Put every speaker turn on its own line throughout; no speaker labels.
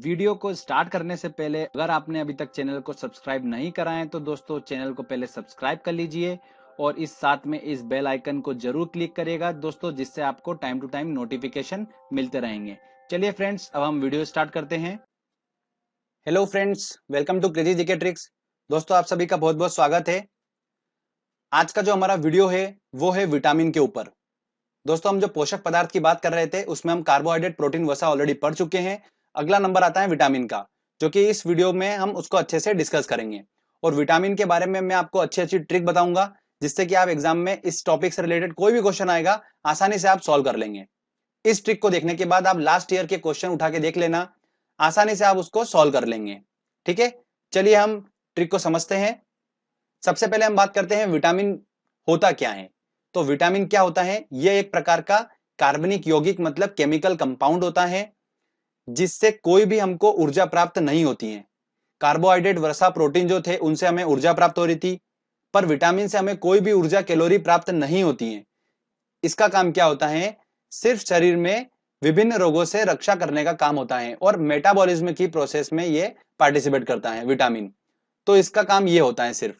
Video को start करने से पहले अगर आपने अभी तक चैनल को सब्सक्राइब नहीं करा है तो दोस्तों चैनल को पहले सब्सक्राइब कर लीजिए और इस साथ में इस बेल आइकन को जरूर क्लिक करिएगा दोस्तों, जिससे आपको टाइम टू टाइम नोटिफिकेशन मिलते रहेंगे। चलिए फ्रेंड्स, अब हम वीडियो स्टार्ट करते हैं। Hello friends, welcome to crazy GK tricks. दोस्तों आप सभी का बहुत बहुत स्वागत है। आज का जो हमारा वीडियो है वो है विटामिन के ऊपर। दोस्तों हम जो पोषक पदार्थ की बात कर रहे थे उसमें हम कार्बोहाइड्रेट, प्रोटीन, वसा ऑलरेडी पढ़ चुके हैं। अगला नंबर आता है विटामिन का, जो कि इस वीडियो में हम उसको अच्छे से डिस्कस करेंगे। और विटामिन के बारे में मैं आपको अच्छी अच्छी ट्रिक बताऊंगा, जिससे कि आप एग्जाम में इस टॉपिक से रिलेटेड कोई भी क्वेश्चन आएगा आसानी से आप सॉल्व कर लेंगे। इस ट्रिक को देखने के बाद आप लास्ट ईयर के क्वेश्चन उठा के देख लेना, आसानी से आप उसको सॉल्व कर लेंगे। ठीक है, चलिए हम ट्रिक को समझते हैं। सबसे पहले हम बात करते हैं विटामिन होता क्या है। तो विटामिन क्या होता है? यह एक प्रकार का कार्बनिक यौगिक मतलब केमिकल कंपाउंड होता है, जिससे कोई भी हमको ऊर्जा प्राप्त नहीं होती है। कार्बोहाइड्रेट, वसा, प्रोटीन जो थे उनसे हमें ऊर्जा प्राप्त हो रही थी, पर विटामिन से हमें कोई भी ऊर्जा, कैलोरी प्राप्त नहीं होती है। इसका काम क्या होता है? सिर्फ शरीर में विभिन्न रोगों से रक्षा करने का काम होता है और मेटाबॉलिज्म की प्रोसेस में ये पार्टिसिपेट करता है विटामिन। तो इसका काम ये होता है सिर्फ।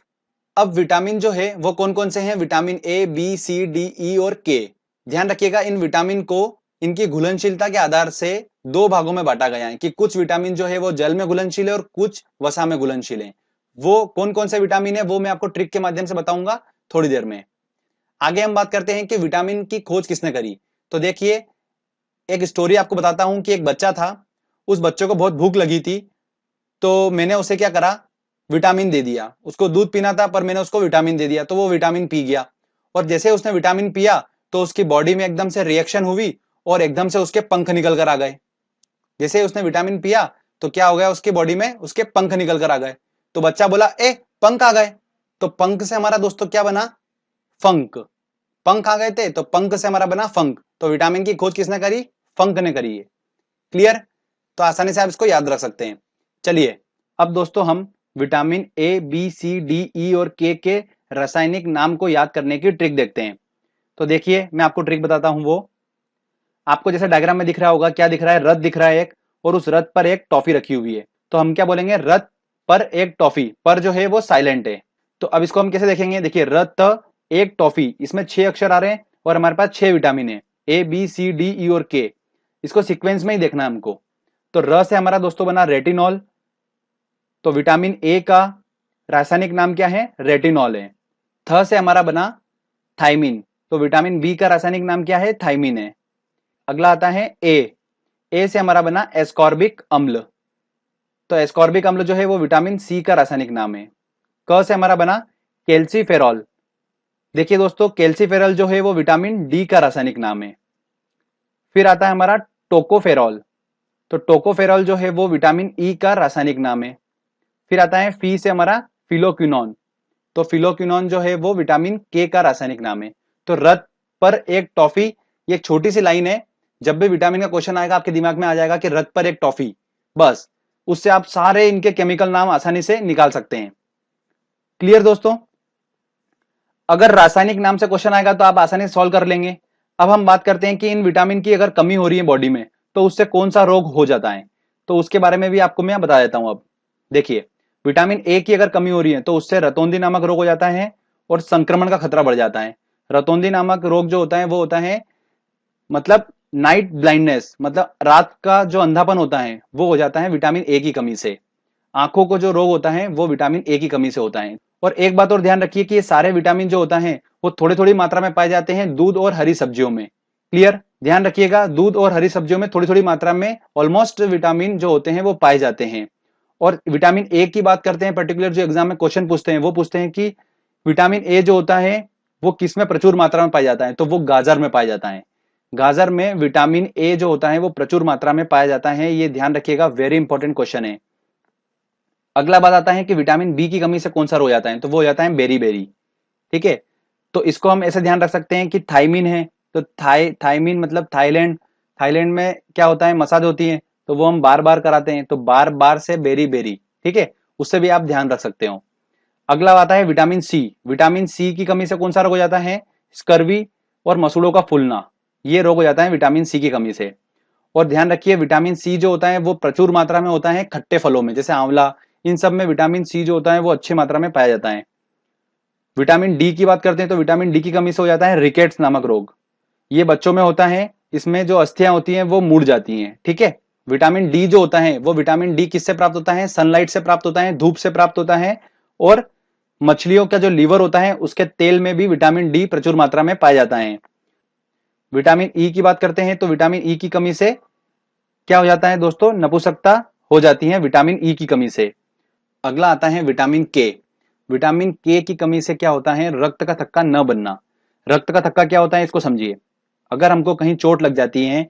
अब विटामिन जो है वो कौन कौन से हैं? Vitamin A, B, C, D, E और के। ध्यान रखिएगा, इन विटामिन को इनकी घुलनशीलता के आधार से दो भागों में बांटा गया है कि कुछ विटामिन जो है वो जल में घुलनशील है और कुछ वसा में घुलनशील है। वो कौन कौन से विटामिन है वो मैं आपको ट्रिक के माध्यम से बताऊंगा थोड़ी देर में। आगे हम बात करते हैं कि विटामिन की खोज किसने करी। तो देखिए, एक स्टोरी आपको बताता हूं कि एक बच्चा था, उस बच्चे को बहुत भूख लगी थी, तो मैंने उसे क्या करा, विटामिन दे दिया। उसको दूध पीना था पर मैंने उसको विटामिन दे दिया, तो वो विटामिन पी गया। और जैसे उसने विटामिन पिया तो उसकी बॉडी में एकदम से रिएक्शन हुई और एकदम से उसके पंख निकल कर आ गए। जैसे उसने विटामिन पिया तो क्या हो गया, उसकी बॉडी में उसके पंख निकल कर आ गए। तो बच्चा बोला, ए पंख आ गए। तो पंख से हमारा दोस्तों क्या बना? फंक। पंख आ गए थे तो पंख से हमारा बना फंक। तो विटामिन की खोज किसने करी? फंक ने करी है। क्लियर? तो आसानी से आप इसको याद रख सकते हैं। चलिए अब दोस्तों हम vitamin A, B, C, D, E और के रासायनिक नाम को याद करने की ट्रिक देखते हैं। तो देखिए मैं आपको ट्रिक बताता हूं। वो आपको जैसे डायग्राम में दिख रहा होगा, क्या दिख रहा है? रथ दिख रहा है एक, और उस रथ पर एक टॉफी रखी हुई है। तो हम क्या बोलेंगे? रथ पर एक टॉफी। पर जो है वो साइलेंट है। तो अब इसको हम कैसे देखेंगे? देखिए, रथ एक टॉफी, इसमें 6 अक्षर आ रहे हैं और हमारे पास 6 विटामिन है, ए, बी, सी, डी, ई और के। इसको सीक्वेंस में ही देखना है हमको। तो र से हमारा दोस्तों बना रेटिनॉल। तो विटामिन ए का रासायनिक नाम क्या है? रेटिनॉल है। थ से हमारा बना थाइमिन। तो विटामिन बी का रासायनिक नाम क्या है? थाइमिन है। अगला आता है ए। ए से हमारा बना एस्कॉर्बिक अम्ल। तो एस्कॉर्बिक अम्ल जो है वो विटामिन सी का रासायनिक नाम है। क से हमारा बना कैल्सीफेरॉल। देखिए दोस्तों, कैल्सीफेरॉल जो है वो विटामिन डी का रासायनिक नाम है। फिर आता है हमारा टोकोफेरॉल। तो टोकोफेरॉल जो है वो विटामिन ई का रासायनिक नाम है। फिर आता है फी से हमारा फिलोक्विनोन। तो फिलोक्विनोन जो है वो विटामिन के का रासायनिक नाम है। तो रथ पर एक टॉफी, ये एक छोटी सी लाइन है। जब भी विटामिन का क्वेश्चन आएगा आपके दिमाग में आ जाएगा कि रथ पर एक टॉफी, बस उससे आप सारे इनके केमिकल नाम आसानी से निकाल सकते हैं। क्लियर दोस्तों? अगर रासायनिक नाम से क्वेश्चन आएगा तो आप आसानी से सॉल्व कर लेंगे। अब हम बात करते हैं कि इन विटामिन की अगर कमी हो रही है बॉडी में तो उससे कौन सा रोग हो जाता है। तो उसके बारे में भी आपको मैं बता देता हूं। अब देखिए, विटामिन ए की अगर कमी हो रही है तो उससे रतौंधी नामक रोग हो जाता है और संक्रमण का खतरा बढ़ जाता है। रतौंधी नामक रोग जो होता है वो होता है मतलब नाइट ब्लाइंडनेस, मतलब रात का जो अंधापन होता है वो हो जाता है विटामिन ए की कमी से। आंखों को जो रोग होता है वो विटामिन ए की कमी से होता है। और एक बात और ध्यान रखिए कि ये सारे विटामिन जो होता है वो थोड़ी थोड़ी मात्रा में पाए जाते हैं दूध और हरी सब्जियों में। क्लियर? ध्यान रखिएगा, दूध और हरी सब्जियों में थोड़ी थोड़ी मात्रा में ऑलमोस्ट विटामिन जो होते हैं वो पाए जाते हैं। और विटामिन ए की बात करते हैं, पर्टिकुलर जो एग्जाम में क्वेश्चन पूछते हैं वो पूछते हैं कि विटामिन ए जो होता है वो किस में प्रचुर मात्रा में पाया जाता है। तो वो गाजर में पाया जाता है। गाजर में विटामिन ए जो होता है वो प्रचुर मात्रा में पाया जाता है। ये ध्यान रखिएगा, वेरी इंपॉर्टेंट क्वेश्चन है। अगला बात आता है कि विटामिन बी की कमी से कौन सा रोग हो जाता है। तो वो हो जाता है बेरी बेरी। ठीक है, तो इसको हम ऐसे ध्यान रख सकते हैं कि थाइमिन है तो थाइमिन मतलब थाईलैंड। थाईलैंड में क्या होता है? मसाज होती है, तो वो हम बार बार कराते हैं, तो बार बार से बेरी बेरी। ठीक है, उससे भी आप ध्यान रख सकते हो। अगला आता है विटामिन सी। विटामिन सी की कमी से कौन सा रोग हो जाता है? स्कर्वी और मसूड़ों का फूलना, ये रोग हो जाता है विटामिन सी की कमी से। और ध्यान रखिए विटामिन सी जो होता है वो प्रचुर मात्रा में होता है खट्टे फलों में, जैसे आंवला, इन सब में विटामिन सी जो होता है वो अच्छी मात्रा में पाया जाता है। विटामिन डी की बात करते हैं तो विटामिन डी की कमी से हो जाता है रिकेट्स नामक रोग। ये बच्चों में होता है, इसमें जो अस्थियां होती हैं वो मुड़ जाती हैं। ठीक है, विटामिन डी जो होता है वो विटामिन डी किससे प्राप्त होता है? सनलाइट से प्राप्त होता है, धूप से प्राप्त होता है, और मछलियों का जो लीवर होता है उसके तेल में भी विटामिन डी प्रचुर मात्रा में पाया जाता है। विटामिन ई की बात करते हैं तो विटामिन ई की कमी से क्या हो जाता है दोस्तों? नपुंसकता हो जाती है विटामिन ई की कमी से। अगला आता है विटामिन के। विटामिन के की कमी से क्या होता है? रक्त का थक्का न बनना। रक्त का थक्का क्या होता है इसको समझिए। अगर हमको कहीं चोट लग जाती है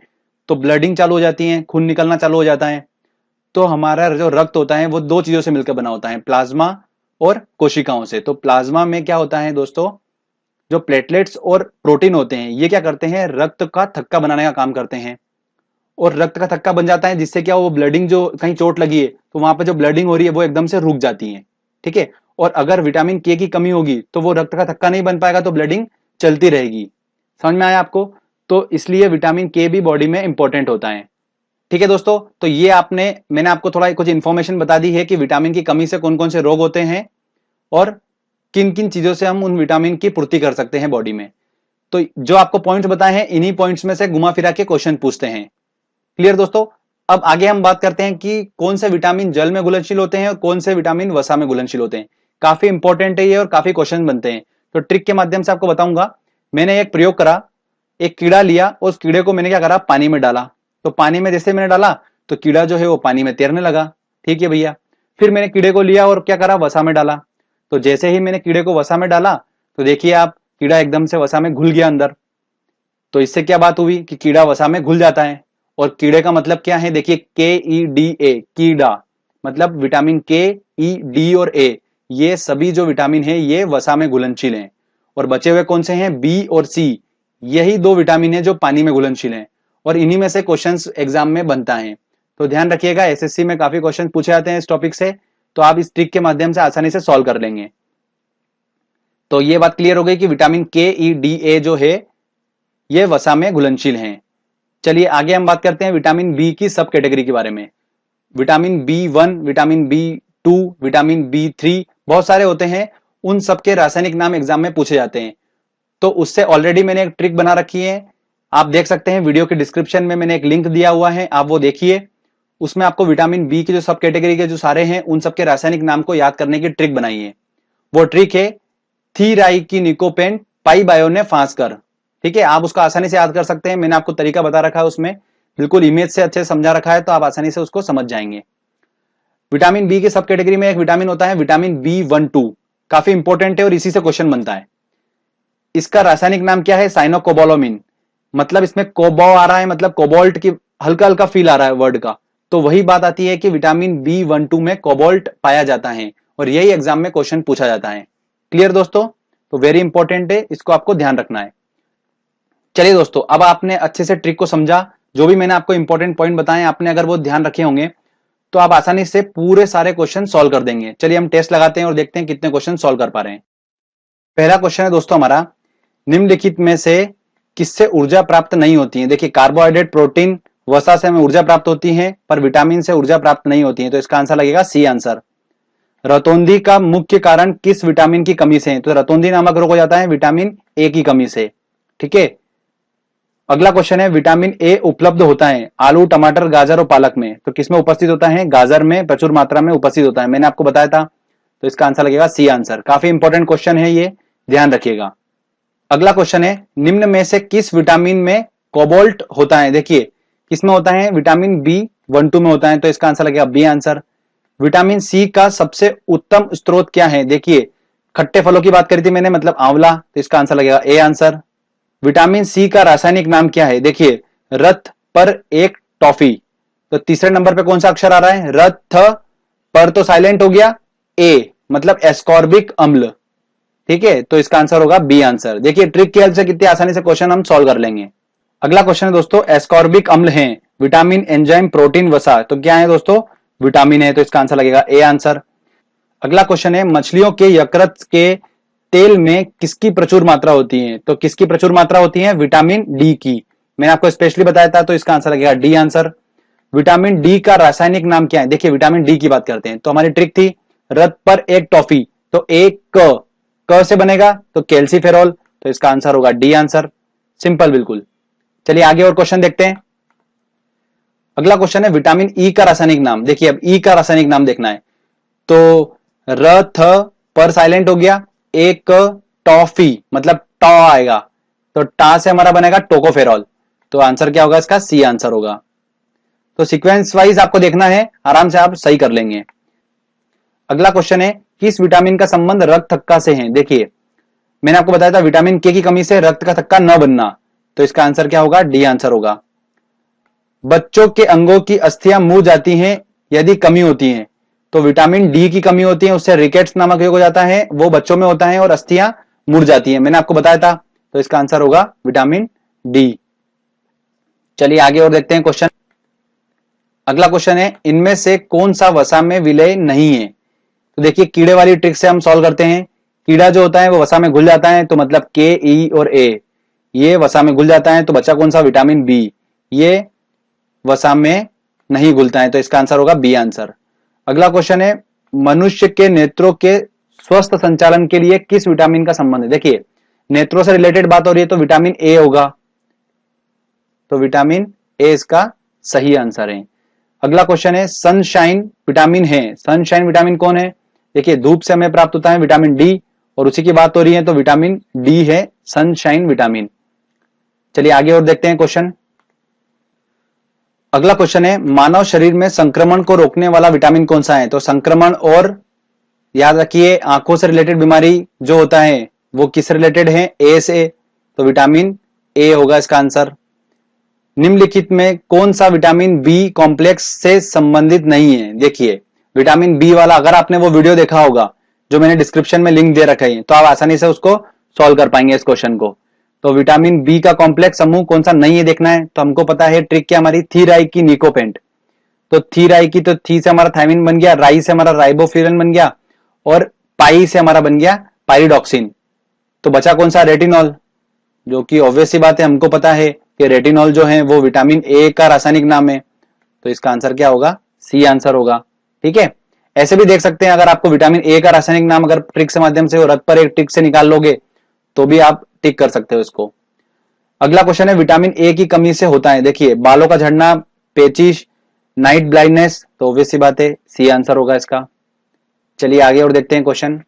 तो ब्लडिंग चालू हो जाती है, खून निकलना चालू हो जाता है, तो हमारा जो रक्त होता है वो दो चीजों से मिलकर बना होता है, प्लाज्मा और कोशिकाओं से। तो प्लाज्मा में क्या होता है दोस्तों? जो प्लेटलेट्स और प्रोटीन होते हैं ये क्या करते हैं? रक्त का थक्का बनाने का काम करते हैं, और रक्त का थक्का बन जाता है जिससे क्या, वो ब्लडिंग, जो कहीं चोट लगी है तो वहां पर जो ब्लडिंग हो रही है वो एकदम से रुक जाती है। ठीक है, और अगर विटामिन के की कमी होगी तो वो रक्त का थक्का नहीं बन पाएगा, तो ब्लडिंग चलती रहेगी। समझ में आया आपको? तो इसलिए विटामिन के भी बॉडी में इंपॉर्टेंट होता है। ठीक है दोस्तों, तो ये मैंने आपको थोड़ा कुछ इंफॉर्मेशन बता दी है कि विटामिन की कमी से कौन कौन से रोग होते हैं और किन किन चीजों से हम उन विटामिन की पूर्ति कर सकते हैं बॉडी में। तो जो आपको पॉइंट्स बताए हैं इन्हीं पॉइंट्स में से घुमा फिरा के क्वेश्चन पूछते हैं। क्लियर दोस्तों? अब आगे हम बात करते हैं कि कौन से विटामिन जल में घुलनशील होते हैं और कौन से विटामिन वसा में घुलनशील होते हैं। काफी इंपॉर्टेंट है ये और काफी क्वेश्चन बनते हैं, तो ट्रिक के माध्यम से आपको बताऊंगा। मैंने एक प्रयोग करा, एक कीड़ा लिया, उस कीड़े को मैंने क्या करा? पानी में डाला। तो पानी में जैसे मैंने डाला तो कीड़ा जो है वो पानी में तैरने लगा। ठीक है भैया। फिर मैंने कीड़े को लिया और क्या करा? वसा में डाला। तो जैसे ही मैंने कीड़े को वसा में डाला तो देखिए आप, कीड़ा एकदम से वसा में घुल गया अंदर। तो इससे क्या बात हुई कि कीड़ा वसा में घुल जाता है। और कीड़े का मतलब क्या है? देखिए KEDA, कीड़ा, मतलब विटामिन के, ई, डी और ए, ये सभी जो विटामिन है ये वसा में घुलनशील हैं। और बचे हुए कौन से हैं? बी और सी, यही दो विटामिन है जो पानी में घुलनशील हैं, और इन्हीं में से क्वेश्चंस एग्जाम में बनता है। तो ध्यान रखिएगा, एसएससी में काफी क्वेश्चन पूछे जाते हैं इस टॉपिक से, तो आप इस ट्रिक के माध्यम से आसानी से सॉल्व कर लेंगे। तो ये बात क्लियर हो गई कि विटामिन KEDA जो है ये वसा में घुलनशील हैं। चलिए आगे हम बात करते हैं विटामिन बी की सब कैटेगरी के बारे में। Vitamin B1, vitamin B2, vitamin B3, बहुत सारे होते हैं, उन सबके रासायनिक नाम एग्जाम में पूछे जाते हैं। तो उससे ऑलरेडी मैंने एक ट्रिक बना रखी है, आप देख सकते हैं वीडियो के डिस्क्रिप्शन में मैंने एक लिंक दिया हुआ है, आप वो देखिए। उसमें आपको विटामिन बी की जो सब कैटेगरी के जो सारे हैं उन सबके रासायनिक नाम को याद करने की ट्रिक बनाई है। वो ट्रिक है थीराइकिनिकोपेन पाइबायोनेफास्कर। ठीक है, आप उसको आसानी से याद कर सकते हैं, मैंने आपको तरीका बता रखा है उसमें, बिल्कुल इमेज से अच्छे से समझा रखा है, तो आप आसानी से उसको समझ जाएंगे। विटामिन बी की सब कैटेगरी में एक विटामिन होता है विटामिन B12, काफी इंपॉर्टेंट है और इसी से क्वेश्चन बनता है। इसका रासायनिक नाम क्या है? साइनोकोबालामिन। मतलब इसमें कोबो आ रहा है, मतलब कोबाल्ट की हल्का हल्का फील आ रहा है वर्ड का, तो वही बात आती है कि विटामिन B12 में कोबाल्ट पाया जाता है, और यही एग्जाम में क्वेश्चन पूछा जाता है। क्लियर दोस्तों? तो वेरी इंपॉर्टेंट है, इसको आपको ध्यान रखना है। चलिए दोस्तों, अब आपने अच्छे से ट्रिक को समझा, जो भी मैंने आपको इंपॉर्टेंट पॉइंट बताए आपने अगर वो ध्यान रखे होंगे तो आप आसानी से पूरे सारे क्वेश्चन सॉल्व कर देंगे। चलिए हम टेस्ट लगाते हैं और देखते हैं कितने क्वेश्चन सॉल्व कर पा रहे हैं। पहला क्वेश्चन है दोस्तों हमारा, निम्नलिखित में से किससे ऊर्जा प्राप्त नहीं होती है? देखिए कार्बोहाइड्रेट, प्रोटीन, वसा से हमें ऊर्जा प्राप्त होती है, पर विटामिन से ऊर्जा प्राप्त नहीं होती है, तो इसका आंसर लगेगा सी आंसर। रतौंधी का मुख्य कारण किस विटामिन की कमी से है? तो रतौंधी नामक रोग हो जाता है विटामिन ए की कमी से। ठीक है, अगला क्वेश्चन है, विटामिन ए उपलब्ध होता है आलू, टमाटर, गाजर और पालक में, तो किसमें उपस्थित होता है? गाजर में प्रचुर मात्रा में उपस्थित होता है, मैंने आपको बताया था, तो इसका आंसर लगेगा सी आंसर। काफी इंपॉर्टेंट क्वेश्चन है ये, ध्यान रखिएगा। अगला क्वेश्चन है, निम्न में से किस विटामिन में कोबाल्ट होता है? देखिए किसमें होता है? विटामिन B12 में होता है, तो इसका आंसर लगेगा बी आंसर। विटामिन सी का सबसे उत्तम स्रोत क्या है? देखिए खट्टे फलों की बात करी थी मैंने, मतलब आंवला, तो इसका आंसर लगेगा ए आंसर। विटामिन सी का रासायनिक नाम क्या है? देखिए रथ पर एक टॉफी, तो तीसरे नंबर पे कौन सा अक्षर आ रहा है? रथ पर तो साइलेंट हो गया, ए मतलब एस्कॉर्बिक अम्ल। ठीक है, तो इसका आंसर होगा बी आंसर। देखिए ट्रिक की हेल्प से कितनी आसानी से क्वेश्चन हम सॉल्व कर लेंगे। अगला क्वेश्चन है दोस्तों, एस्कॉर्बिक अम्ल है विटामिन, एंजाइम, प्रोटीन, वसा, तो क्या है दोस्तों? विटामिन है, तो इसका आंसर लगेगा ए आंसर। अगला क्वेश्चन है, मछलियों के यकृत के तेल में किसकी प्रचुर मात्रा होती है? तो किसकी प्रचुर मात्रा होती है? विटामिन डी की। मैंने आपको स्पेशली बताया था, तो इसका आंसर लगेगा डी आंसर। विटामिन डी का रासायनिक नाम क्या है? देखिए विटामिन डी की बात करते हैं, तो हमारी ट्रिक थी रथ पर एक टॉफी, तो एक क से बनेगा, तो कैल्सीफेरॉल, तो इसका आंसर होगा डी आंसर। सिंपल बिल्कुल। चलिए आगे और क्वेश्चन देखते हैं। अगला क्वेश्चन है विटामिन ई का रासायनिक नाम। देखिए अब ई का रासायनिक नाम देखना है, तो रथ पर साइलेंट हो गया, एक टॉफी मतलब टॉ आएगा, तो टा से हमारा बनेगा टोकोफेरॉल, तो आंसर क्या होगा इसका? सी आंसर होगा। तो सीक्वेंस वाइज आपको देखना है, आराम से आप सही कर लेंगे। अगला क्वेश्चन है किस विटामिन का संबंध रक्त थक्का से है? देखिए मैंने आपको बताया था विटामिन के की कमी से रक्त का थक्का न बनना, तो इसका आंसर क्या होगा? डी आंसर होगा। बच्चों के अंगों की अस्थियां मुड़ जाती हैं यदि कमी होती है, तो विटामिन डी की कमी होती है, उससे रिकेट्स नामक रोग हो जाता है, वो बच्चों में होता है और अस्थियां मुड़ जाती है, मैंने आपको बताया था, तो इसका आंसर होगा विटामिन डी। चलिए आगे और देखते हैं क्वेश्चन। अगला क्वेश्चन है इनमें से कौन सा वसा में विलय नहीं है? तो देखिए कीड़े वाली ट्रिक से हम सॉल्व करते हैं। कीड़ा जो होता है वो वसा में घुल जाता है, तो मतलब के, ई और ए, ये वसा में घुल जाता है, तो बचा कौन सा? विटामिन बी, ये वसा में नहीं घुलता है, तो इसका आंसर होगा बी आंसर। अगला क्वेश्चन है मनुष्य के नेत्रों के स्वस्थ संचालन के लिए किस विटामिन का संबंध है? देखिए नेत्रों से रिलेटेड बात हो रही है, तो विटामिन ए होगा, तो विटामिन ए इसका सही आंसर है। अगला क्वेश्चन है सनशाइन विटामिन है, सनशाइन विटामिन कौन है? देखिए धूप से हमें प्राप्त होता है विटामिन डी, और उसी की बात हो रही है, तो विटामिन डी है सनशाइन विटामिन। चलिए आगे और देखते हैं क्वेश्चन। अगला क्वेश्चन है मानव शरीर में संक्रमण को रोकने वाला विटामिन कौन सा है? तो संक्रमण और याद रखिए आंखों से रिलेटेड बीमारी जो होता है वो किस रिलेटेड है? ए से, तो विटामिन ए होगा इसका आंसर। निम्नलिखित में कौन सा विटामिन बी कॉम्प्लेक्स से संबंधित नहीं है? देखिए विटामिन बी वाला अगर आपने वो वीडियो देखा होगा जो मैंने डिस्क्रिप्शन में लिंक दे रखा है, तो आप आसानी से उसको सॉल्व कर पाएंगे इस क्वेश्चन को। तो विटामिन बी का कॉम्प्लेक्स समूह कौन सा नहीं है देखना है, तो हमको पता है ट्रिक क्या हमारी, थीराई की निकोपेंट, तो थीराई की, तो थी से हमारा थायमिन बन गया, राई से हमारा राइबोफ्यूरन बन गया, और पाई से हमारा बन गया पाइरिडॉक्सिन, तो बचा कौन सा? रेटिनॉल, जो कि ऑब्वियस सी बात है, हमको पता है कि रेटिनॉल जो है वो विटामिन ए का रासायनिक नाम है, तो इसका आंसर क्या होगा? सी आंसर होगा। ठीक है, ऐसे भी देख सकते हैं, अगर आपको विटामिन ए का रासायनिक नाम अगर ट्रिक से माध्यम से रथ पर एक ट्रिक से निकाल लोगे तो भी आप टिक कर सकते हो इसको। अगला क्वेश्चन है विटामिन ए की कमी से होता है, देखिए बालों का झड़ना, पेचिश, नाइट ब्लाइंडनेस, तो ऑब्वियस सी बात है सी आंसर होगा इसका। चलिए आगे और देखते हैं क्वेश्चन।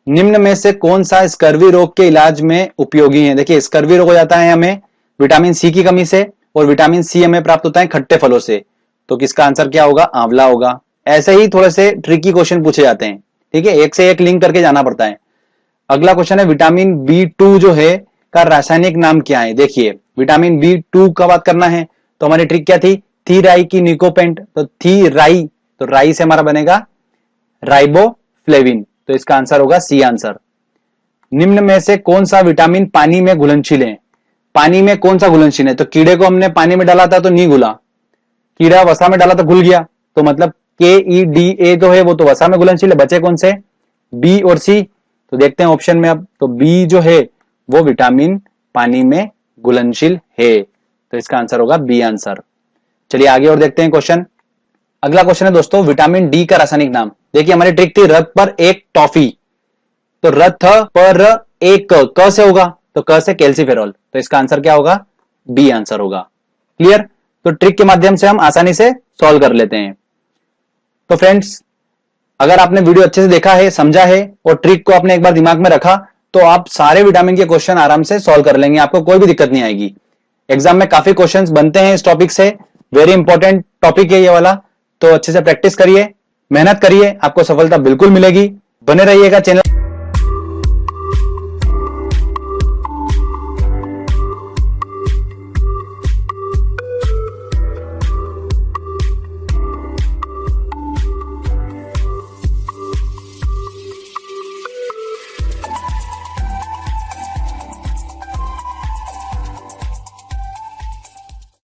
निम्न में से कौन सा स्कर्वी रोग के इलाज में उपयोगी है? देखिए स्कर्वी रोग हो जाता है हमें विटामिन सी की कमी से, और विटामिन सी हमें प्राप्त होता है खट्टे फलों से, तो किसका आंसर क्या होगा? आंवला होगा। ऐसे ही थोड़े से ट्रिकी क्वेश्चन पूछे जाते हैं, ठीक है, एक से एक लिंक करके जाना पड़ता है। अगला क्वेश्चन है विटामिन बी2 जो है का रासायनिक नाम क्या है? देखिए विटामिन बी2 का बात करना है, तो हमारी ट्रिक क्या थी? थीराई की निकोपेंट, तो थी राई, तो राई से हमारा बनेगा राइबोफ्लेविन, तो इसका आंसर होगा सी आंसर। निम्न में से कौन सा विटामिन पानी में घुलनशील है? पानी में कौन सा घुलनशील है? तो कीड़े को हमने पानी में डाला था तो नहीं घुला, कीड़ा वसा में डाला तो घुल गया, तो मतलब के ई डी ए जो है वो तो वसा में घुलनशील है, बचे कौन से? बी और सी, तो देखते हैं ऑप्शन में अब, तो बी जो है वो विटामिन पानी में घुलनशील है, तो इसका आंसर होगा बी आंसर। चलिए आगे और देखते हैं क्वेश्चन। अगला क्वेश्चन है दोस्तों विटामिन डी का रासायनिक नाम। देखिए हमारी ट्रिक थी रथ पर एक टॉफी, तो रथ पर एक क से होगा, तो क से कैल्सीफेरॉल, तो इसका आंसर क्या होगा? बी आंसर होगा। क्लियर? तो ट्रिक के माध्यम से हम आसानी से सॉल्व कर लेते हैं। तो फ्रेंड्स अगर आपने वीडियो अच्छे से देखा है, समझा है और ट्रिक को आपने एक बार दिमाग में रखा, तो आप सारे विटामिन के क्वेश्चन आराम से सॉल्व कर लेंगे, आपको कोई भी दिक्कत नहीं आएगी। एग्जाम में काफी क्वेश्चंस बनते हैं इस टॉपिक से, वेरी इंपॉर्टेंट टॉपिक है ये वाला, तो अच्छे से प्रैक्टिस करिए, मेहनत करिए, आपको सफलता बिल्कुल मिलेगी। बने रहिएगा चैनल